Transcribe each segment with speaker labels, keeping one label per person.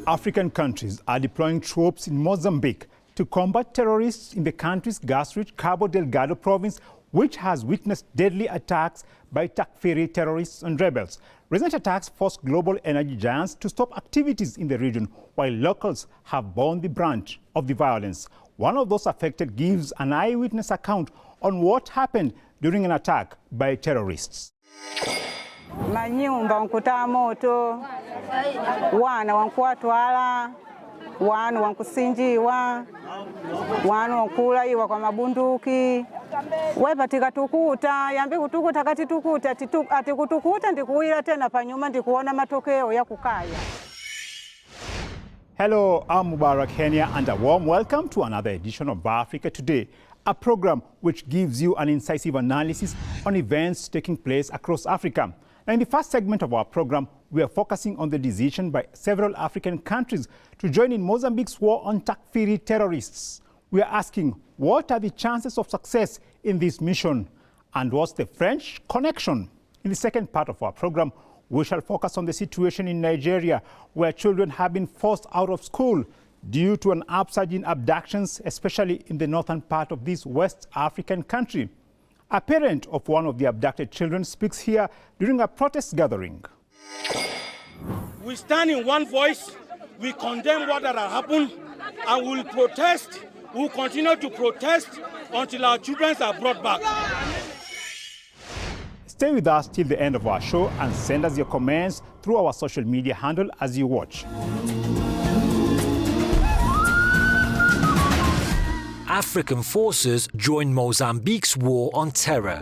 Speaker 1: African countries are deploying troops in Mozambique to combat terrorists in the country's gas-rich Cabo Delgado province, which has witnessed deadly attacks by Takfiri terrorists and rebels. Recent attacks forced global energy giants to stop activities in the region, while locals have borne the brunt of the violence. One of those affected gives an eyewitness account on what happened during an attack by terrorists.
Speaker 2: Manyumba nkuta moto, wana wankuatwala, wanu wankusinjiwa, wanu wankulaiwa kwa mabunduki. Wepatika tukuta, yambi kutukuta kati tukuta, ati kutukuta ndikuwira tena panyuma ndikuona matokeo ya kukaya.
Speaker 1: Hello, I'm Mubarak Kenya and a warm welcome to another edition of Africa Today, a program which gives you an incisive analysis on events taking place across Africa. Now, in the first segment of our program, we are focusing on the decision by several African countries to join in Mozambique's war on Takfiri terrorists. We are asking, what are the chances of success in this mission? And what's the French connection? In the second part of our program, we shall focus on the situation in Nigeria, where children have been forced out of school due to an upsurge in abductions, especially in the northern part of this West African country. A parent of one of the abducted children speaks here during a protest gathering.
Speaker 3: We stand in one voice, we condemn what has happened, and we will protest, we will continue to protest until our children are brought back.
Speaker 1: Stay with us till the end of our show and send us your comments through our social media handle as you watch.
Speaker 4: African forces join Mozambique's war on terror.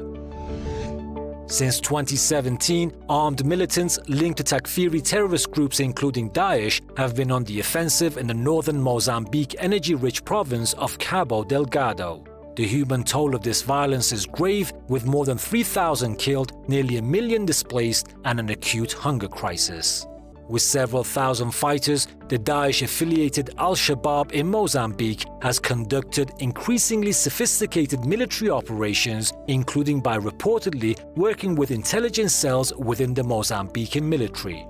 Speaker 4: Since 2017, armed militants linked to Takfiri terrorist groups including Daesh have been on the offensive in the northern Mozambique energy-rich province of Cabo Delgado. The human toll of this violence is grave, with more than 3,000 killed, nearly 1 million displaced, and an acute hunger crisis. With several thousand fighters, the Daesh-affiliated Al-Shabaab in Mozambique has conducted increasingly sophisticated military operations, including by reportedly working with intelligence cells within the Mozambican military.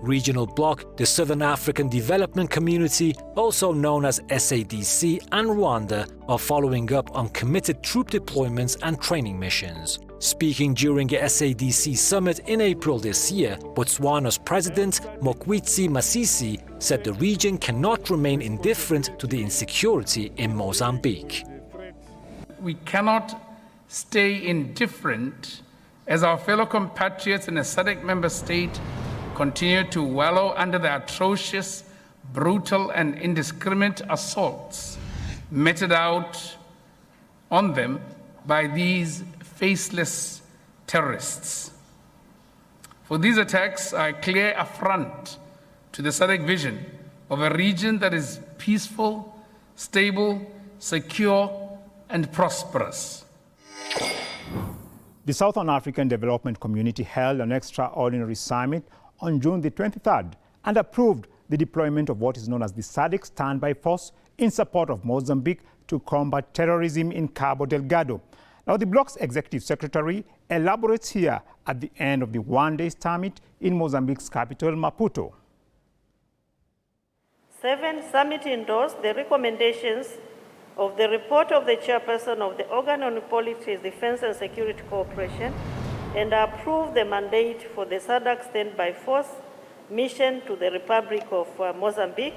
Speaker 4: Regional bloc, the Southern African Development Community, also known as SADC, and Rwanda are following up on committed troop deployments and training missions. Speaking during a SADC summit in April this year, Botswana's president, Mokwetsi Masisi, said the region cannot remain indifferent to the insecurity in Mozambique.
Speaker 5: We cannot stay indifferent as our fellow compatriots in a SADC member state continue to wallow under the atrocious, brutal, and indiscriminate assaults meted out on them by these faceless terrorists. For these attacks are a clear affront to the SADC vision of a region that is peaceful, stable, secure, and prosperous.
Speaker 1: The Southern African Development Community held an extraordinary summit on June the 23rd and approved the deployment of what is known as the SADC Standby Force in support of Mozambique to combat terrorism in Cabo Delgado. Now, the bloc's executive secretary elaborates here at the end of the one-day summit in Mozambique's capital, Maputo.
Speaker 6: 7. Summit endorsed the recommendations of the report of the chairperson of the Organ on Policy, Defense and Security Cooperation and approved the mandate for the SADC Standby Force mission to the Republic of Mozambique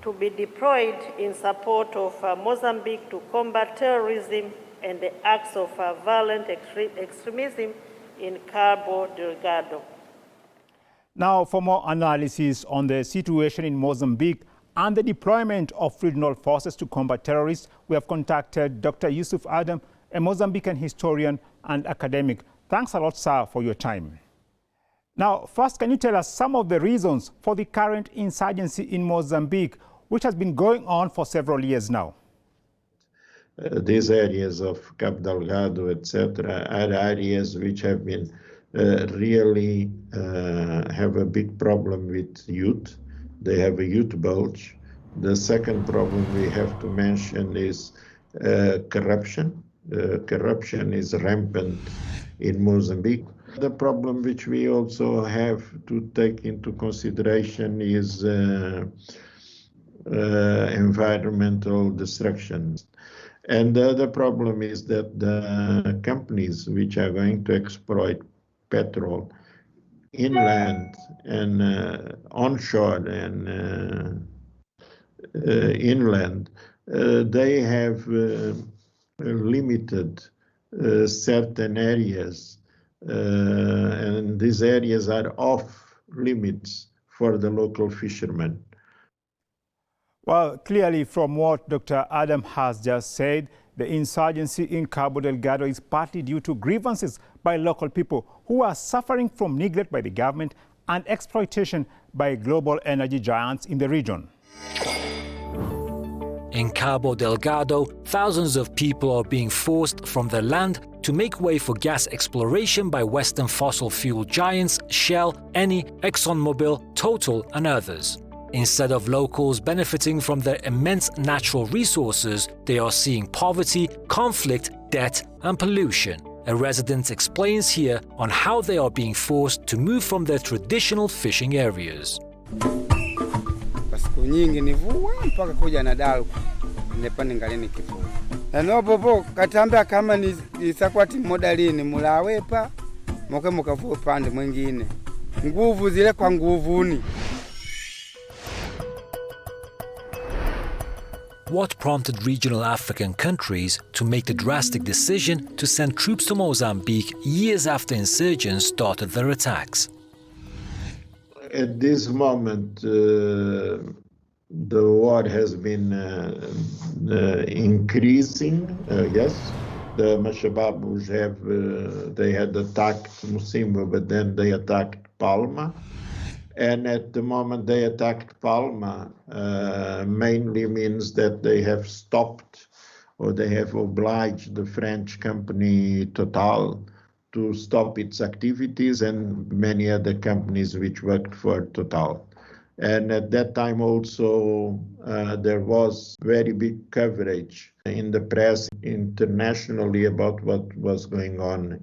Speaker 6: to be deployed in support of Mozambique to combat terrorism and the acts of violent extremism in Cabo Delgado.
Speaker 1: Now, for more analysis on the situation in Mozambique and the deployment of regional forces to combat terrorists, we have contacted Dr. Yusuf Adam, a Mozambican historian and academic. Thanks a lot, sir, for your time. Now, first, can you tell us some of the reasons for the current insurgency in Mozambique, which has been going on for several years now?
Speaker 7: These areas of Cabo Delgado, etc., are areas which have been really have a big problem with youth. They have a youth bulge. The second problem we have to mention is corruption. Corruption is rampant in Mozambique. The problem which we also have to take into consideration is environmental destruction. And the other problem is that the companies which are going to exploit petrol inland and onshore and inland, they have limited certain areas, and these areas are off limits for the local fishermen.
Speaker 1: Well, clearly from what Dr. Adam has just said, the insurgency in Cabo Delgado is partly due to grievances by local people who are suffering from neglect by the government and exploitation by global energy giants in the region.
Speaker 4: In Cabo Delgado, thousands of people are being forced from their land to make way for gas exploration by Western fossil fuel giants Shell, Eni, ExxonMobil, Total and others. Instead of locals benefiting from their immense natural resources, they are seeing poverty, conflict, debt and pollution. A resident explains here on how they are being forced to move from their traditional fishing areas.
Speaker 8: Siku nyingi nivua mpaka kuja na dalu nepani ngalini kivua. Na nobobo katambia kama ni isakwati modalini mulawepa moke mukavua pande mwingine. Nguvu zile kwa nguvuni.
Speaker 4: What prompted regional African countries to make the drastic decision to send troops to Mozambique years after insurgents started their attacks?
Speaker 7: At this moment, the war has been increasing. Yes, the Mashababus they had attacked Musimbo, but then they attacked Palma. And at the moment they attacked Palma, mainly means that they have stopped or they have obliged the French company Total to stop its activities and many other companies which worked for Total. And at that time also there was very big coverage in the press internationally about what was going on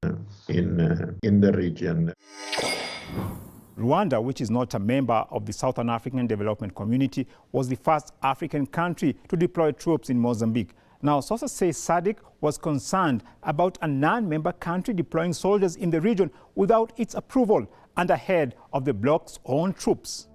Speaker 7: in the region.
Speaker 1: Rwanda, which is not a member of the Southern African Development Community, was the first African country to deploy troops in Mozambique. Now, sources say SADC was concerned about a non-member country deploying soldiers in the region without its approval and ahead of the bloc's own troops.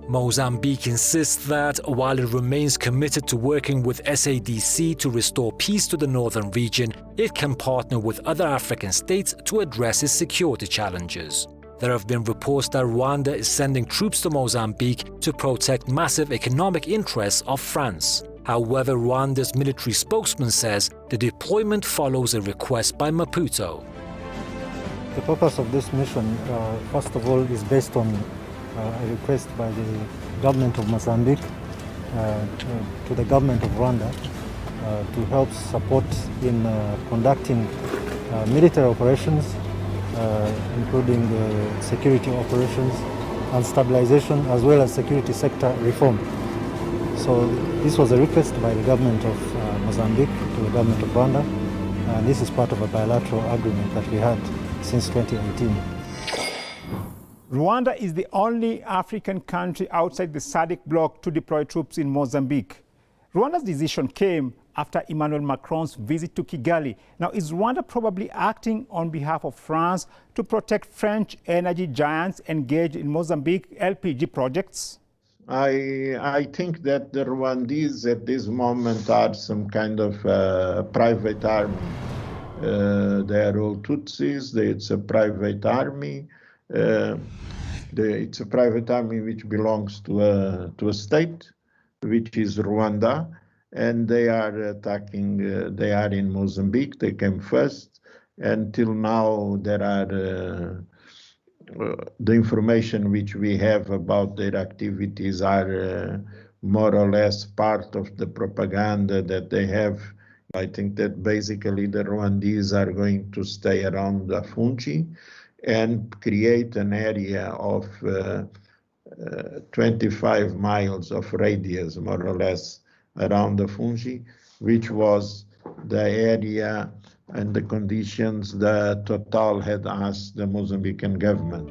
Speaker 4: Mozambique insists that while it remains committed to working with SADC to restore peace to the northern region, it can partner with other African states to address its security challenges. There have been reports that Rwanda is sending troops to Mozambique to protect massive economic interests of France. However, Rwanda's military spokesman says the deployment follows a request by Maputo.
Speaker 9: The purpose of this mission, first of all, is based on a request by the government of Mozambique to the government of Rwanda to help support in conducting military operations, including security operations and stabilization, as well as security sector reform. So this was a request by the government of Mozambique to the government of Rwanda, and this is part of a bilateral agreement that we had since 2018.
Speaker 1: Rwanda is the only African country outside the SADC bloc to deploy troops in Mozambique. Rwanda's decision came after Emmanuel Macron's visit to Kigali. Now, is Rwanda probably acting on behalf of France to protect French energy giants engaged in Mozambique LPG projects?
Speaker 7: I think that the Rwandese at this moment are some kind of private army. They are all Tutsis. It's a private army. It's a private army which belongs to a state, which is Rwanda, and they are attacking. They are in Mozambique. They came first. Until now, there are the information which we have about their activities are more or less part of the propaganda that they have. I think that basically the Rwandese are going to stay around Afungi and create an area of 25 miles of radius, more or less, around Afungi, which was the area and the conditions that Total had asked the Mozambican government.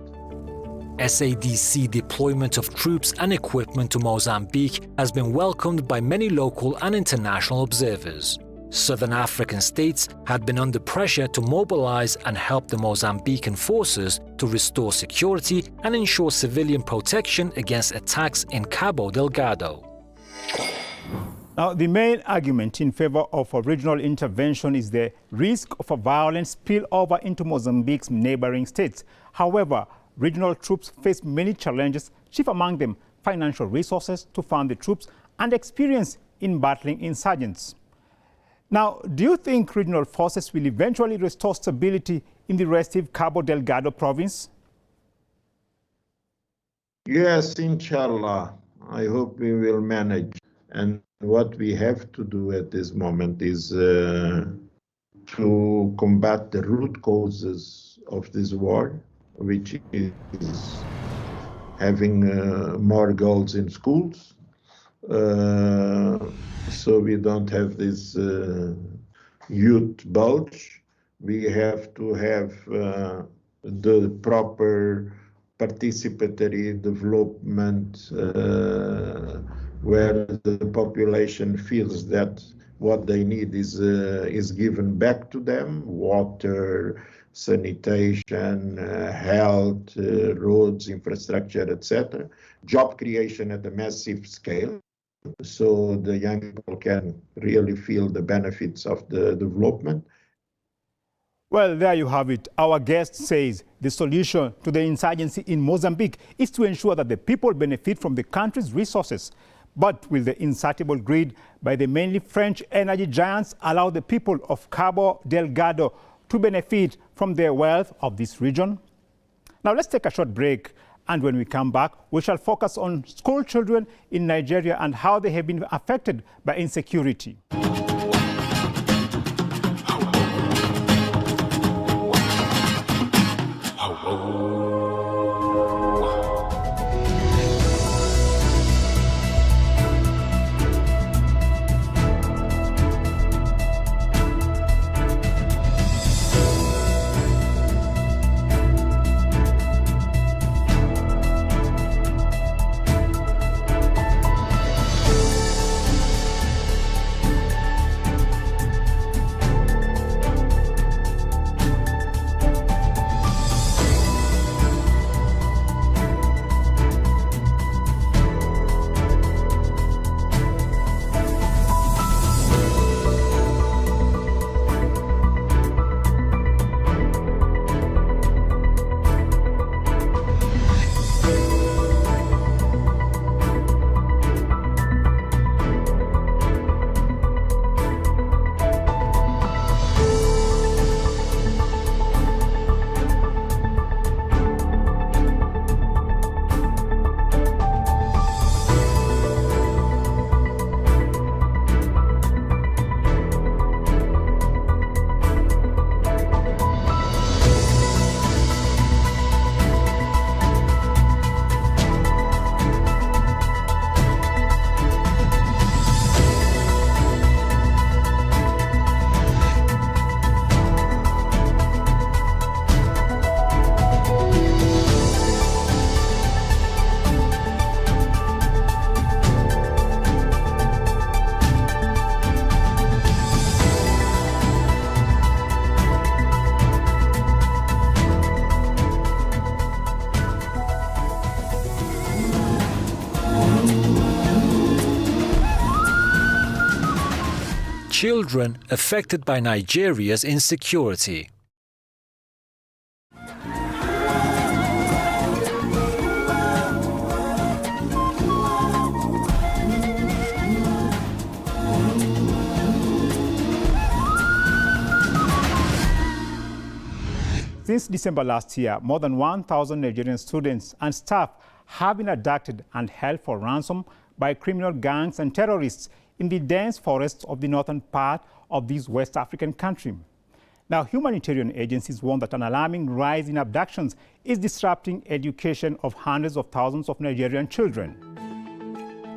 Speaker 4: SADC deployment of troops and equipment to Mozambique has been welcomed by many local and international observers. Southern African states had been under pressure to mobilize and help the Mozambican forces to restore security and ensure civilian protection against attacks in Cabo Delgado.
Speaker 1: Now, the main argument in favor of a regional intervention is the risk of a violent spillover into Mozambique's neighboring states. However, regional troops face many challenges, chief among them financial resources to fund the troops and experience in battling insurgents. Now, do you think regional forces will eventually restore stability in the restive Cabo Delgado province?
Speaker 7: Yes, inshallah. I hope we will manage. And what we have to do at this moment is to combat the root causes of this war, which is having more girls in schools, so we don't have this youth bulge. We have to have the proper participatory development where the population feels that what they need is given back to them: water, sanitation, health, roads, infrastructure, etc. Job creation at a massive scale, so the young people can really feel the benefits of the development.
Speaker 1: Well, there you have it. Our guest says the solution to the insurgency in Mozambique is to ensure that the people benefit from the country's resources. But will the insatiable greed by the mainly French energy giants allow the people of Cabo Delgado to benefit from the wealth of this region? Now let's take a short break, and when we come back, we shall focus on school children in Nigeria and how they have been affected by insecurity.
Speaker 4: Children affected by Nigeria's insecurity.
Speaker 1: Since December last year, more than 1,000 Nigerian students and staff have been abducted and held for ransom by criminal gangs and terrorists in the dense forests of the northern part of this West African country. Now, humanitarian agencies warn that an alarming rise in abductions is disrupting education of hundreds of thousands of Nigerian children.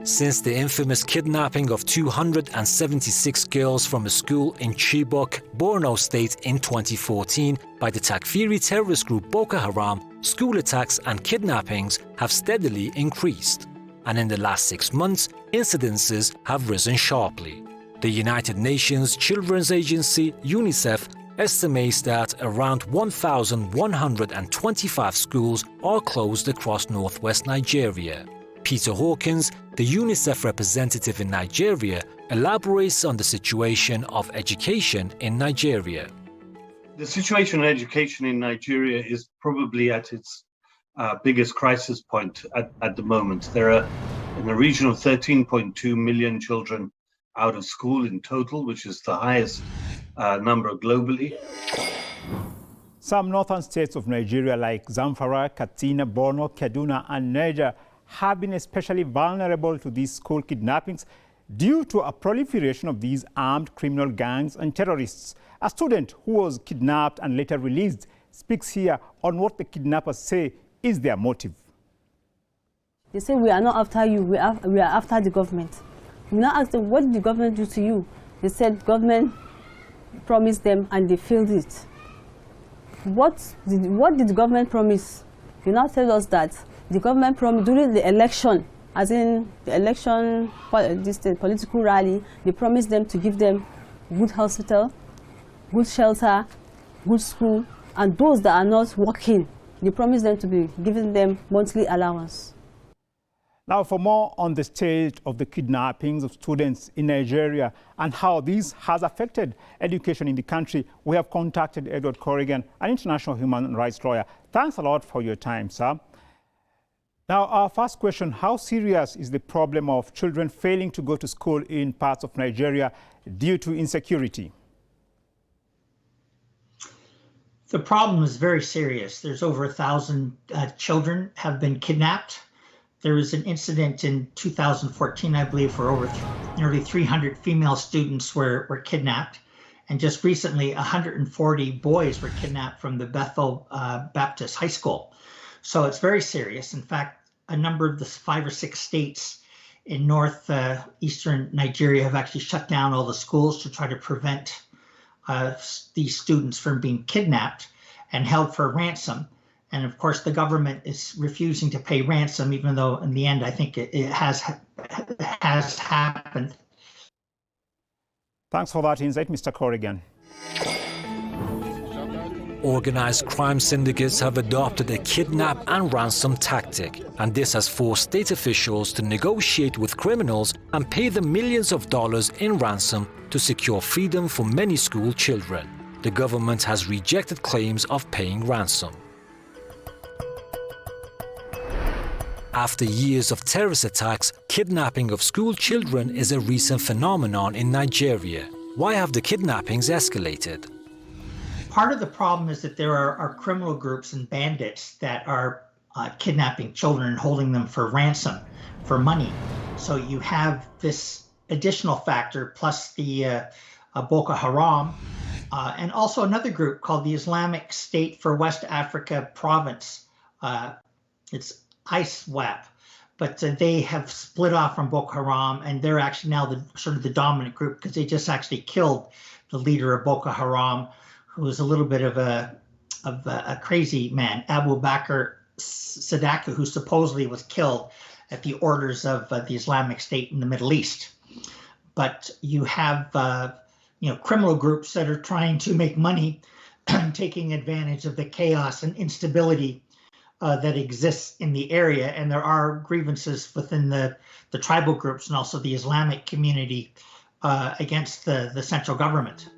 Speaker 4: Since the infamous kidnapping of 276 girls from a school in Chibok, Borno State in 2014 by the Takfiri terrorist group Boko Haram, school attacks and kidnappings have steadily increased. And in the last 6 months, incidences have risen sharply. The United Nations Children's Agency, UNICEF, estimates that around 1,125 schools are closed across northwest Nigeria. Peter Hawkins, the UNICEF representative in Nigeria, elaborates on the situation of education in Nigeria.
Speaker 10: The situation of education in Nigeria is probably at its biggest crisis point at the moment. There are in the region of 13.2 million children out of school in total, which is the highest number globally.
Speaker 1: Some northern states of Nigeria like Zamfara, Katsina, Borno, Kaduna and Niger have been especially vulnerable to these school kidnappings due to a proliferation of these armed criminal gangs and terrorists. A student who was kidnapped and later released speaks here on what the kidnappers say is their motive.
Speaker 11: They say, we are not after you, we are after the government. We now ask them, what did the government do to you? They said government promised them and they failed it. What did the government promise? You now tell us that the government promised during the election, as in the election, this political rally, they promised them to give them good hospital, good shelter, good school, and those that are not working, they promised them to be giving them monthly allowance.
Speaker 1: Now, for more on the state of the kidnappings of students in Nigeria and how this has affected education in the country, we have contacted Edward Corrigan, an international human rights lawyer. Thanks a lot for your time, sir. Now, our first question, how serious is the problem of children failing to go to school in parts of Nigeria due to insecurity?
Speaker 12: The problem is very serious. There's over 1,000 children have been kidnapped. There was an incident in 2014, I believe, where over nearly 300 female students were kidnapped. And just recently, 140 boys were kidnapped from the Bethel Baptist High School. So it's very serious. In fact, a number of the 5 or 6 states in northeastern Nigeria have actually shut down all the schools to try to prevent these students from being kidnapped and held for ransom. And of course, the government is refusing to pay ransom, even though in the end, I think it has happened.
Speaker 1: Thanks for that insight, Mr. Corrigan.
Speaker 4: Organized crime syndicates have adopted a kidnap and ransom tactic, and this has forced state officials to negotiate with criminals and pay them millions of dollars in ransom to secure freedom for many school children. The government has rejected claims of paying ransom. After years of terrorist attacks, kidnapping of school children is a recent phenomenon in Nigeria. Why have the kidnappings escalated?
Speaker 12: Part of the problem is that there are criminal groups and bandits that are kidnapping children and holding them for ransom, for money. So you have this additional factor, plus the Boko Haram, and also another group called the Islamic State for West Africa Province. It's ISWAP, but they have split off from Boko Haram, and they're actually now the dominant group because they just actually killed the leader of Boko Haram, who was a little bit of a crazy man, Abu Bakr Sadaka, who supposedly was killed at the orders of the Islamic State in the Middle East. But you have criminal groups that are trying to make money, taking advantage of the chaos and instability that exists in the area, and there are grievances within the tribal groups and also the Islamic community against the central government.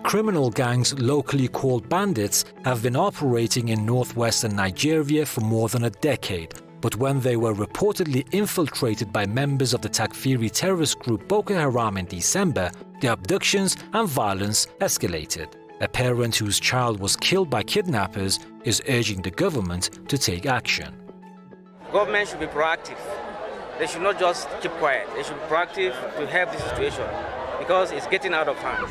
Speaker 4: Criminal gangs locally called bandits have been operating in northwestern Nigeria for more than a decade, but when they were reportedly infiltrated by members of the Takfiri terrorist group Boko Haram in December, the abductions and violence escalated. A parent whose child was killed by kidnappers is urging the government to take action.
Speaker 13: Government should be proactive. They should not just keep quiet. They should be proactive to help the situation because it's getting out of hand.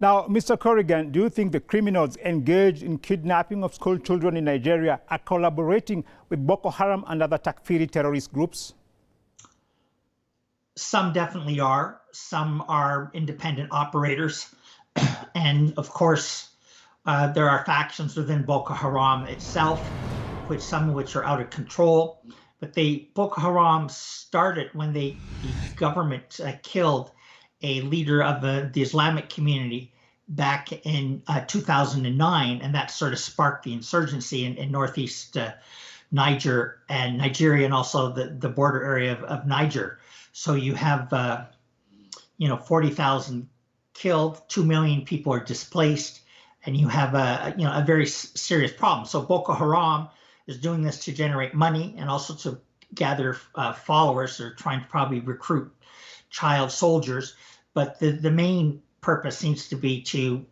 Speaker 1: Now, Mr. Corrigan, do you think the criminals engaged in kidnapping of school children in Nigeria are collaborating with Boko Haram and other Takfiri terrorist groups?
Speaker 12: Some definitely are. Some are independent operators. And of course, there are factions within Boko Haram itself, some of which are out of control. But Boko Haram started when the government killed a leader of the Islamic community back in 2009, and that sort of sparked the insurgency in northeast Nigeria, and also the border area of Niger. So you have 40,000 killed, 2 million people are displaced, and you have a very serious problem. So Boko Haram is doing this to generate money and also to gather followers. They're trying to probably recruit child soldiers, but the main purpose seems to be to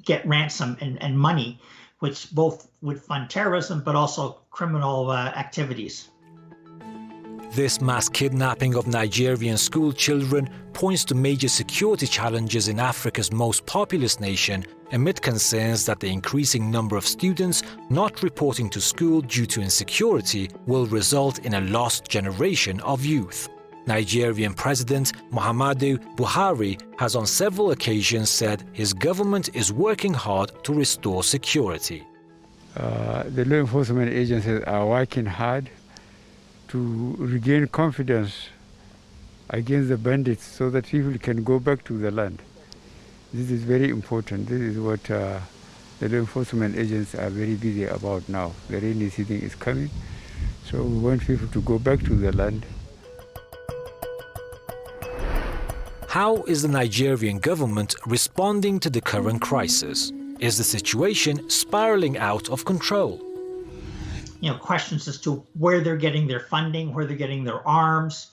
Speaker 12: get ransom and money, which both would fund terrorism but also criminal activities.
Speaker 4: This mass kidnapping of Nigerian school children points to major security challenges in Africa's most populous nation, amid concerns that the increasing number of students not reporting to school due to insecurity will result in a lost generation of youth. Nigerian President Muhammadu Buhari has on several occasions said his government is working hard to restore security.
Speaker 8: The law enforcement agencies are working hard to regain confidence against the bandits so that people can go back to the land. This is very important. This is what the law enforcement agents are very busy about now. The rainy season is coming, so we want people to go back to the land.
Speaker 4: How is the Nigerian government responding to the current crisis? Is the situation spiraling out of control?
Speaker 12: Questions as to where they're getting their funding, where they're getting their arms.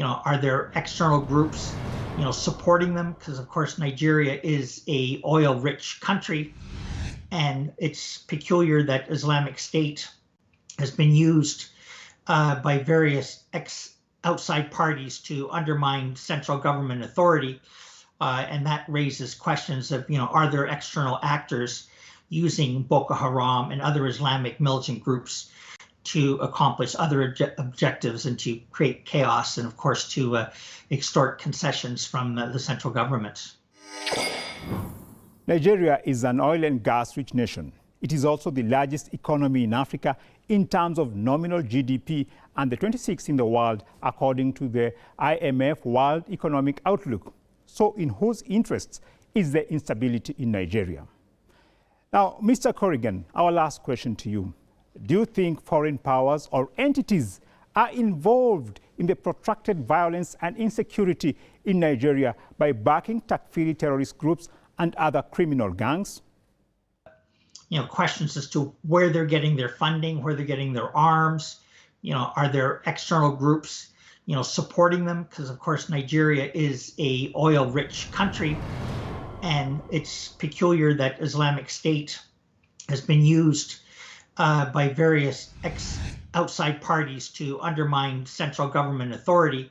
Speaker 12: Are there external groups, supporting them? Because of course Nigeria is a oil-rich country, and it's peculiar that Islamic State has been used by various outside parties to undermine central government authority, and that raises questions of, are there external actors using Boko Haram and other Islamic militant groups to accomplish other objectives and to create chaos, and of course to extort concessions from the central government.
Speaker 1: Nigeria is an oil and gas-rich nation. It is also the largest economy in Africa in terms of nominal GDP and the 26th in the world, according to the IMF World Economic Outlook. So in whose interests is the instability in Nigeria? Now, Mr. Corrigan, our last question to you. Do you think foreign powers or entities are involved in the protracted violence and insecurity in Nigeria by backing Takfiri terrorist groups and other criminal gangs?
Speaker 12: Questions as to where they're getting their funding, where they're getting their arms. Are there external groups, supporting them? Because of course Nigeria is a oil-rich country, and it's peculiar that Islamic State has been used by various outside parties to undermine central government authority,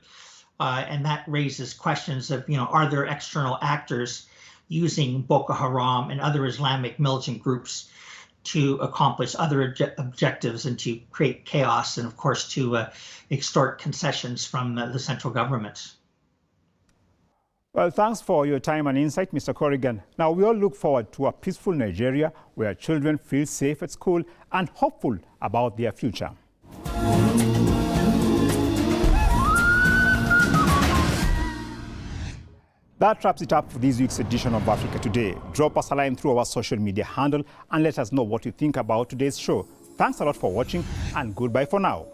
Speaker 12: and that raises questions of, are there external actors using Boko Haram and other Islamic militant groups to accomplish other objectives and to create chaos, and of course to extort concessions from the central government.
Speaker 1: Well, thanks for your time and insight, Mr. Corrigan. Now, we all look forward to a peaceful Nigeria where children feel safe at school and hopeful about their future. That wraps it up for this week's edition of Africa Today. Drop us a line through our social media handle and let us know what you think about today's show. Thanks a lot for watching, and goodbye for now.